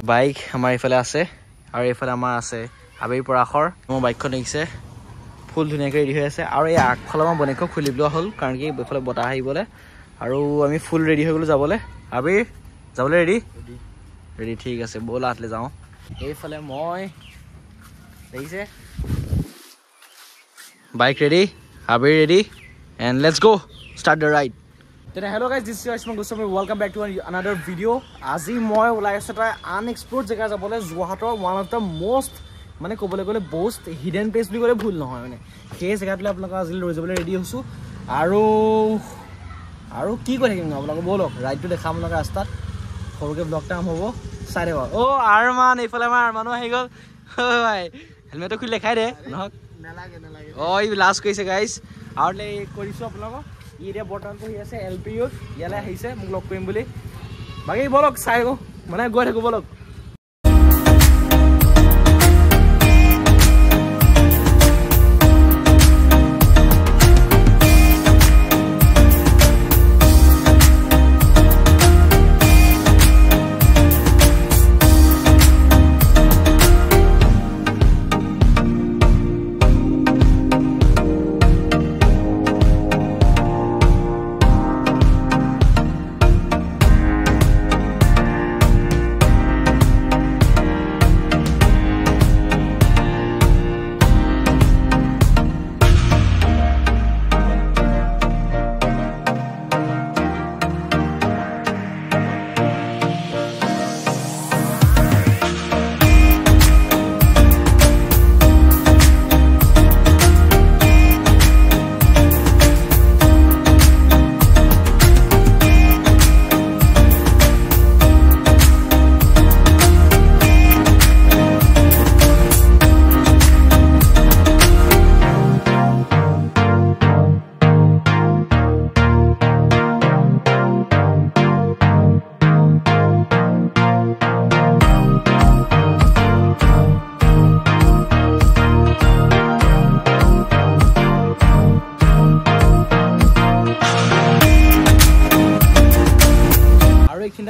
bike আমাৰ এইফালে আছে আৰু এইফালে আমাৰ আছে আবিৰ পৰাশৰ মোৰ বাইকখন দেখিছে ফুল ধুনীয়াকৈ ৰেডি হৈ আছে আৰু এই আগফালে আমাৰ বনেকখন খুলি লোৱা হ'ল কাৰণ কি এইফালে বতাহ আহিবলৈ আৰু আমি ফুল ৰেডি হৈ গ'লো যাবলৈ আবিৰ যাবলৈ ৰেডি ঠিক আছে ব'লা আতলে যাওঁ এইফালে মই দেখিছে bike ready Abir ready and let's go' start the ride তেনে hello' guys this is Ayushman Goswami welcome back to another video' আজি মই ওলাই আছোঁ এটা আনএক্সপ্ল'ৰ্ড জেগা যাবলৈ যোৰহাটৰ ওৱান অফ দ্য মষ্ট মানে ক'বলৈ গ'লে বহুত হিডেন প্লেচ বুলি ক'লে ভুল নহয় মানে সেই জেগাটোলৈ আপোনালোকক আজি লৈ যাবলৈ ৰেডি হৈছোঁ আৰু কি কৈ থাকিম আপোনালোকক ব'লক ৰাইডটো দেখাম আপোনালোকে ৰাস্তাত সৰুকৈ ব্লগটা আৰম্ভ হ'ব চাই দেখ আৰমান এইফালে আমাৰ আৰমানো আহি গ'ল ভাই হেলমেটটো খুলি দেখাই দে নহওক নালাগে এই লাষ্ট কৰিছে গাইজ আৰু কৰিছোঁ আপোনালোকক ই এতিয়া বৰ্তমান পঢ়ি আছে LP ইউত ইয়ালৈ আহিছে মোক লগ কৰিম বুলি বাকী ব'লক চাই মানে গৈ থাকোঁ ব'লক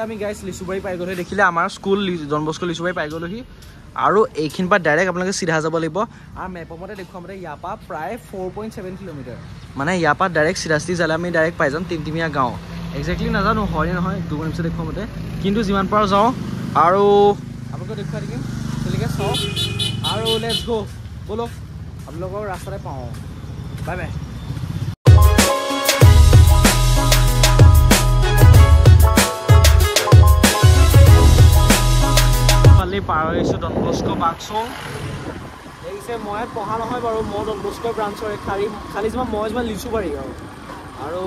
আমি গাইছ লিচুবাৰী পাই গ'লোহি দেখিলে আমাৰ স্কুল জন বস্কো লিচুবাৰী পাই গ'লোহি আৰু এইখিনিৰ পৰা ডাইৰেক্ট আপোনালোকে চিধা যাব লাগিব আৰু মেপৰ মতে দেখুওৱা মতে ইয়াৰ পৰা প্ৰায় 4.7 কিলোমিটাৰ মানে ইয়াৰ পৰা ডাইৰেক্ট চিধা যালে আমি ডাইৰেক্ট পাই যাম টিমটিমীয়া গাঁও একজেক্টলি নাজানো হয় নহয় দুগুণ নিমিষত দেখুওৱা মতে কিন্তু যিমান পাৰোঁ যাওঁ আৰু আপোনালোকক দেখুৱাই থাকিম তেনেকৈ চাওক আৰু লেটছ গ' ব'লক আপোনালোকৰ ৰাস্তাতে পাওঁ বাই বাই পাৰ হৈছোঁ ডন বস্কো বাক্সো দেখিছে মই পঢ়া নহয় বাৰু মই ডন বস্কো ব্ৰাঞ্চৰ খালি মই লিচুবাৰী আৰু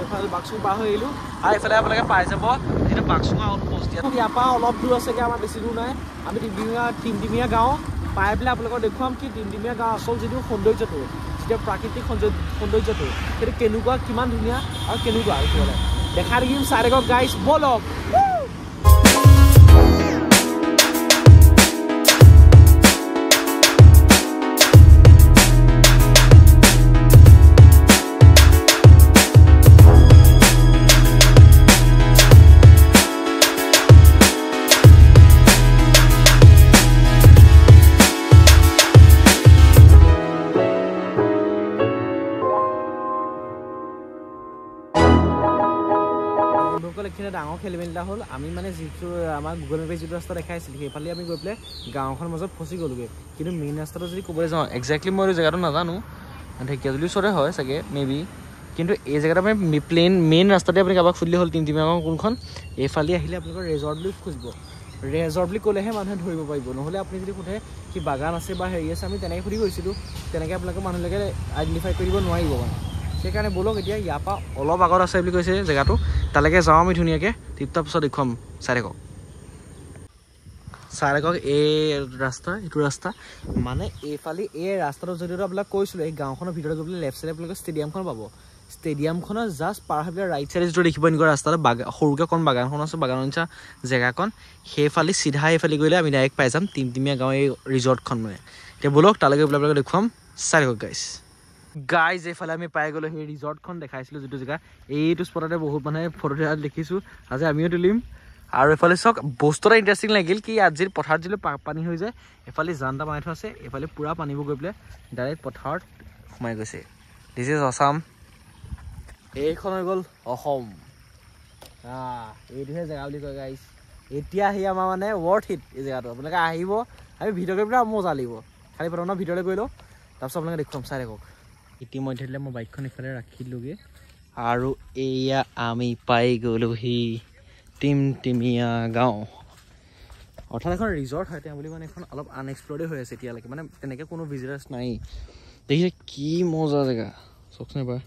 এইফালে বাক্সো পাৰ হৈ আহিলোঁ আৰু এইফালে আপোনালোকে পাই যাব যিটো বাক্সো আউটপোষ্ট ইয়াৰ পৰা অলপ দূৰ আছেগৈ আমাৰ বেছি দূৰ নাই আমি টিমটিমীয়া গাঁও পাই পেলাই আপোনালোকক দেখুৱাম কি টিমটিমীয়া গাঁও আচল যিটো সৌন্দৰ্যটো যিটো প্ৰাকৃতিক সৌন্দৰ্যটো সেইটো কেনেকুৱা কিমান ধুনীয়া আৰু কেনেকুৱা দেখিবলৈ দেখা দেখিম চাই দেখক গাইজ ব'লক এইখিনি ডাঙৰ খেলি মেলি এটা হ'ল আমি মানে যিটো আমাৰ গুগল মেপে যিটো ৰাস্তা দেখাইছিলোঁ সেইফালে আমি গৈ পেলাই গাঁওখনৰ মাজত ফচি গ'লোগৈ কিন্তু মেইন ৰাস্তাটো যদি ক'বলৈ যাওঁ একজেক্টলি মই জেগাটো নাজানো ঢেকীয়াজুলিৰ ওচৰতে হয় চাগে মেবি কিন্তু এই জেগাত আমি মেইন ৰাস্তাতে আপুনি কাৰোবাক সুধিলে হ'ল টিমটিমীয়া গাঁও কোনখন এইফালে আহিলে আপোনালোকৰ ৰেজৰ্ট বুলি খুজিব ৰেজৰ্ট বুলি ক'লেহে মানুহে ধৰিব পাৰিব নহ'লে আপুনি যদি সোধে কি বাগান আছে বা হেৰি আছে আমি তেনেকৈ সুধি গৈছিলোঁ তেনেকৈ আপোনালোকে মানুহবিলাকে আইডেণ্টিফাই কৰিব নোৱাৰিব মানে সেইকাৰণে ব'লক এতিয়া ইয়াৰ পৰা অলপ আগত আছে বুলি কৈছে জেগাটো তালৈকে যাওঁ আমি ধুনীয়াকৈ টিপটাপ পিছত দেখুৱাম চাই দেখক এই ৰাস্তা এইটো ৰাস্তা মানে এইফালে এই ৰাস্তাটো যদিও আপোনাক কৈছিলোঁ এই গাঁওখনৰ ভিতৰত গৈ পেলাই লেফ্ট চাইডে আপোনালোকে ষ্টেডিয়ামখন পাব ষ্টেডিয়ামখনৰ জাষ্ট পাৰ হৈ পেলাই ৰাইট চাইডে যিটো দেখিব এনেকুৱা ৰাস্তাটো সৰুকৈ অকণ বাগানখন আছে বাগানৰ নিচিনা জেগাকণ সেইফালে চিধা এইফালে গ'লে আমি ডাইৰেক্ট পাই যাম টিমটিমীয়া গাঁও এই ৰিজৰ্টখন মানে এতিয়া ব'লক তালৈকে গৈ পেলাই দেখুৱাম চাই দেখক গাইজ এইফালে আমি পাই গ'লো সেই ৰিজৰ্টখন দেখাইছিলোঁ যিটো জেগা এইটো স্পটতে বহুত মানুহে ফটো দেখিছোঁ আজি আমিও তুলিম আৰু এফালে চাওক বস্তু এটা ইণ্টাৰেষ্টিং লাগিল কি আজিৰ পথাৰত যিটো পানী হৈ যায় এফালে জানটা বনাই থোৱা আছে এফালে পুৰা পানীবোৰ গৈ পেলাই ডাইৰেক্ট পথাৰত সোমাই গৈছে দিছ ইজ অসাম এইখন হৈ গ'ল অসম এইটোহে জেগা বুলি কয় গাইজ এতিয়া আহি আমাৰ মানে ৱৰ্থ হিট এই জেগাটো আপোনালোকে আহিব আমি ভিডিঅ' কৰি পেলাই মজা লাগিব খালি প্ৰথম ভিডিঅ'লৈ গৈ লওঁ তাৰপিছত আপোনালোকে দেখুৱাম চাই থাকক ইতিমধ্যে মই বাইকখন ইফালে ৰাখিলোগৈ আৰু এয়া আমি পাই গ'লোহি টিমটিমীয়া গাঁও অৰ্থাৎ এখন ৰিজৰ্ট হয় তেওঁ বুলি মানে এখন অলপ আনএক্সপ্ল'ৰ্ডে হৈ আছে এতিয়ালৈকে মানে তেনেকৈ কোনো ভিজিটাৰ্ছ নাই দেখিছে কি মজা জেগা চাওকচোন এবাৰ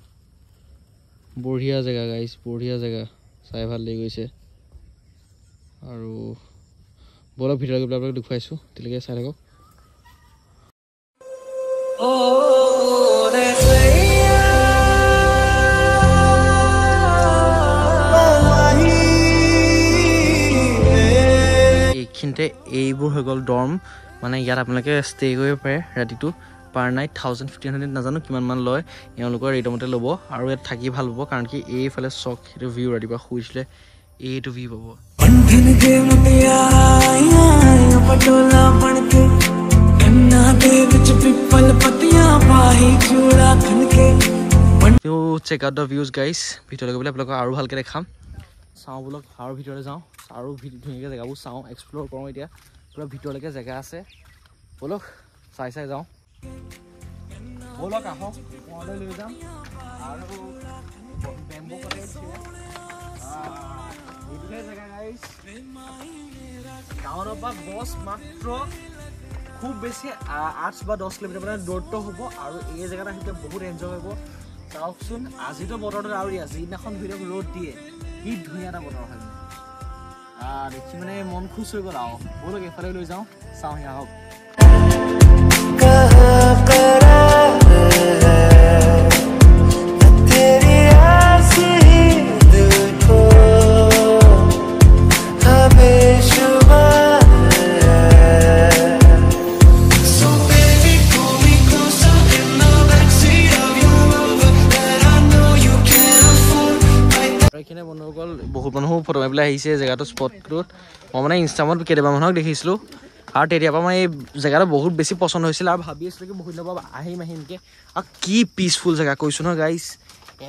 বঢ়িয়া জেগা গাইজ বঢ়িয়া জেগা চাই ভাল লাগি গৈছে আৰু বলক ভিতৰত গৈ পেলাই আপোনালোকক দেখুৱাইছোঁ তেতিয়ালৈকে চাই থাকক এইখিনিতে এইবোৰ হৈ গ'ল ডৰ্ম মানে ইয়াত আপোনালোকে ষ্টে কৰিব পাৰে ৰাতিটো পাৰ নাইট 1500 নাজানো কিমানমান লয় এওঁলোকৰ ৰেটমতে ল'ব আৰু ইয়াত থাকি ভাল পাব কাৰণ কি এইফালে চক সেইটো ভিউ ৰাতিপুৱা শুই উঠিলে এইটো ভিউ পাব check out the views guys ভিতৰলৈ গৈ পেলাই আপোনালোকক আৰু ভালকৈ দেখাম চাওঁ বোলক আৰু ভিতৰলৈ যাওঁ আৰু ধুনীয়াকৈ জেগাবোৰ চাওঁ এক্সপ্ল'ৰ কৰোঁ এতিয়া পুৰা ভিতৰলৈকে জেগা আছে ব'লক চাই চাই যাওঁ ব'লক আহক মই লৈ যাম আৰু বেম্বো কটেজ এইটোহে জেগা গাইজ গাঁৱৰ পৰা বছ মাত্ৰ খুব বেছি 8 বা 10 কিলোমিটাৰ মানে দূৰত্ব হ'ব আৰু এই জেগাত আহিলে বহুত এনজয় হ'ব চাওকচোন আজিতো বতৰটো আৰু যিদিনাখন ভিডিঅ' ৰ'দ দিয়ে কি ধুনীয়া এটা বতৰ হয় দেখি মানে মন খুচ হৈ গ'ল আৰু ব'লক এইফালে লৈ যাওঁ চাওঁ সেয়া হওক এইখিনি বন্ধুসকল বহুত মানুহ ফটো মাৰি পেলাই আহিছে জেগাটো স্পটটোত মই মানে ইনষ্টাগ্ৰামত কেতিয়াবা মানুহক দেখিছিলোঁ আৰু তেতিয়াৰ পৰা মই এই জেগাটো বহুত বেছি পচন্দ হৈছিল আৰু ভাবি আছিলোঁ কি বহুত দিনৰ পৰা আহিমকৈ আৰু কি পিচফুল জেগা কৈছোঁ নহয় গাইজ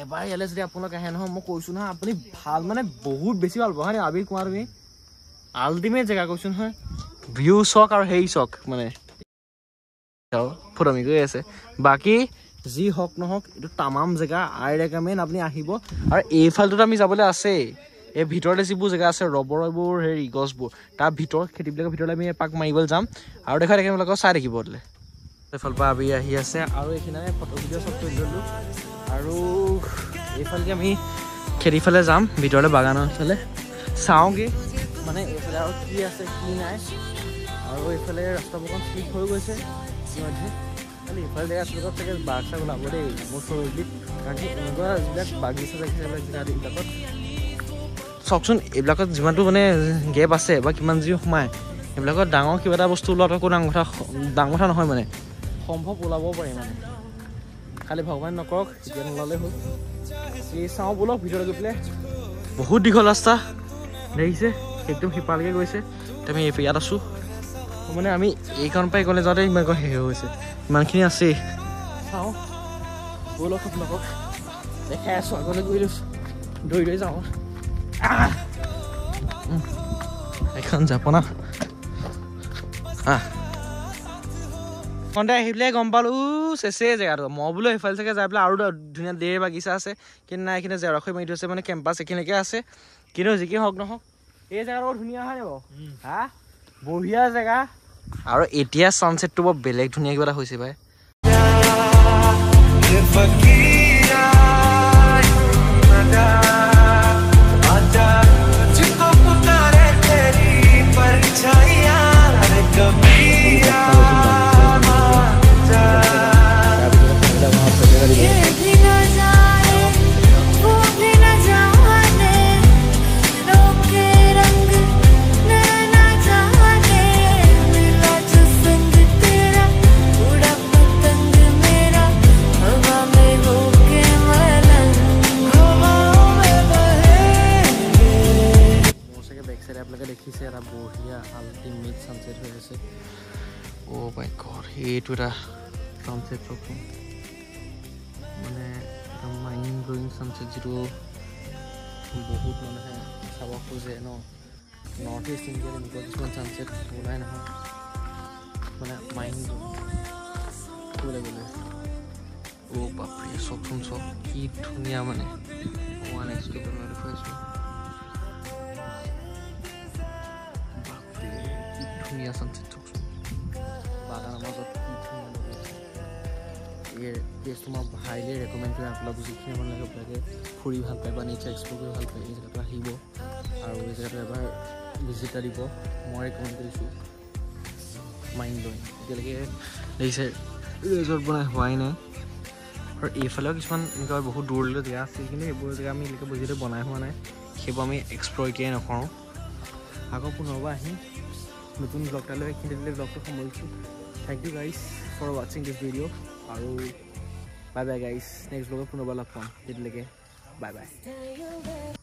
এবাৰ ইয়ালৈ যদি আপোনালোক আহে নহয় মই কৈছোঁ নহয় আপুনি ভাল মানে বহুত বেছি ভাল পাব হয় নে আবিৰ কোৱা তুমি আল্টিমেট জেগা কৈছোঁ নহয় ভিউ চক আৰু হেৰি চক মানে ফটো মাৰি গৈ আছে বাকী যি হওক নহওক এইটো তামাম জেগা আই ৰেকমেণ্ড আপুনি আহিব আৰু এইফালটোত আমি যাবলৈ আছেই এই ভিতৰতে যিবোৰ জেগা আছে ৰবৰবোৰ হেৰি গছবোৰ তাৰ ভিতৰ খেতিবিলাকৰ ভিতৰলৈ আমি এপাক মাৰিবলৈ যাম আৰু দেখাই দেখিম আপোনালোকক চাই থাকিব দিলে এইফালৰ পৰা আমি আহি আছে আৰু এইখিনি ফটো ভিডিঅ' চব কৰি ল'লোঁ আৰু এইফালে আমি খেতিফালে যাম ভিতৰলৈ বাগানৰ ফালে চাওঁগৈ মানে এইফালে আৰু কি আছে কি নাই আৰু এইফালে ৰাস্তাবোৰখন ঠিক হৈ গৈছে ইতিমধ্যে খালি ইফালে জেগা লগত চাগে বাঘ চাগ ওলাব দেই মোৰ চৰলিত কাৰণ কি এনেকুৱা যিবিলাক বাগিচা চাগিচা এইবিলাকত চাওকচোন এইবিলাকত যিমানটো মানে গেপ আছে বা কিমান যি সোমায় এইবিলাকত ডাঙৰ কিবা এটা বস্তু ওলোৱাটো একো ডাঙৰ কথা নহয় মানে সম্ভৱ ওলাবও পাৰি মানে খালি ভগৱান নকৰক এতিয়া নোলালে হ'ল এই চাওঁ ব'লক ভিতৰত গৈ পেলাই বহুত দীঘল ৰাস্তা দেখিছে একদম সিপাৰলৈকে গৈছে এতিয়া আমি ইয়াত আছোঁ মানে আমি এইখন পাই গ'লে যাওঁতে ইমানকৈ শেষ হৈছে ইমানখিনি আছেই চাওঁ ব'লক আপোনালোকক দেখাই আছোঁ আগলৈ গৈ লৈছোঁ দৌৰি যাওঁ এখন জাপনা সন্ধিয়া আহি পেলাই গম পালোঁ চেচে জেগাটো মই বোলো সেইফালে চাগে যাই পেলাই আৰু ধুনীয়া দেৰ বাগিচা আছে কিন্তু নাই এইখিনি জেৰখৈ মাৰি থৈছে মানে কেম্পাছ এইখিনিলৈকে আছে কিন্তু যি কি হওক নহওক এই জেগাটো বৰ ধুনীয়া হয় নে বাৰু হা বঢ়িয়া জেগা আৰু এতিয়া ছানছেটটো বৰ বেলেগ ধুনীয়া কিবা এটা হৈছে পাই এইটো এটা ছানছেট চাওকচোন মানে এটা মাইণ্ড ব্ল'য়িং ছানছেট যিটো বহুত মানুহে চাব খোজে ন নৰ্থ ইষ্ট ইণ্ডিয়াত এনেকুৱা কিছুমান ছানছেট ওলাই নহয় মানে মাইণ্ড ক'বলৈ গ'লে অ' বাপৰে চাওকচোন চাওক কি ধুনীয়া মানে ওৱান এক্সটো বনাই দেখুৱাইছোঁ বাপৰে কি ধুনীয়া ছানছেট চাওকচোন বাগানৰ মাজত কি ধুনীয়া লাগি আছে এই প্লেচটো মই হাইলি ৰেকমেণ্ড কৰিম আপোনালোক যিখিনি আপোনালোকে আপোনালোকে ফুৰি ভাল পায় বা নেচাৰ এক্সপ্ল'ৰ কৰি ভাল পায় এই জেগাটো আহিব আৰু এই জেগাটো এবাৰ ভিজিট এটা দিব মই ৰেকমেণ্ড কৰিছোঁ মাইণ্ড ব্ল'য়িং এতিয়ালৈকে দেখিছে ৰিজৰ্ট বনাই হোৱাই নাই আৰু এইফালেও কিছুমান এনেকুৱা বহুত দূৰলৈ জেগা আছে কিন্তু এইবোৰ জেগা আমি এনেকৈ বুজিতে বনাই হোৱা নাই সেইবোৰ আমি এক্সপ্ল'ৰ এতিয়াই নকৰোঁ আকৌ পুনৰবাৰ আহিম নতুন ব্লগ এটা লৈ এইখিনি ব্লগটো সামৰিছোঁ থেংক ইউ গাইজ ফৰ ৱাচিং দিছ ভিডিঅ' আৰু বাই বাই গাইজ নেক্সট ব্লগত পুনৰবাৰ লগ পাম তেতিয়ালৈকে বাই বাই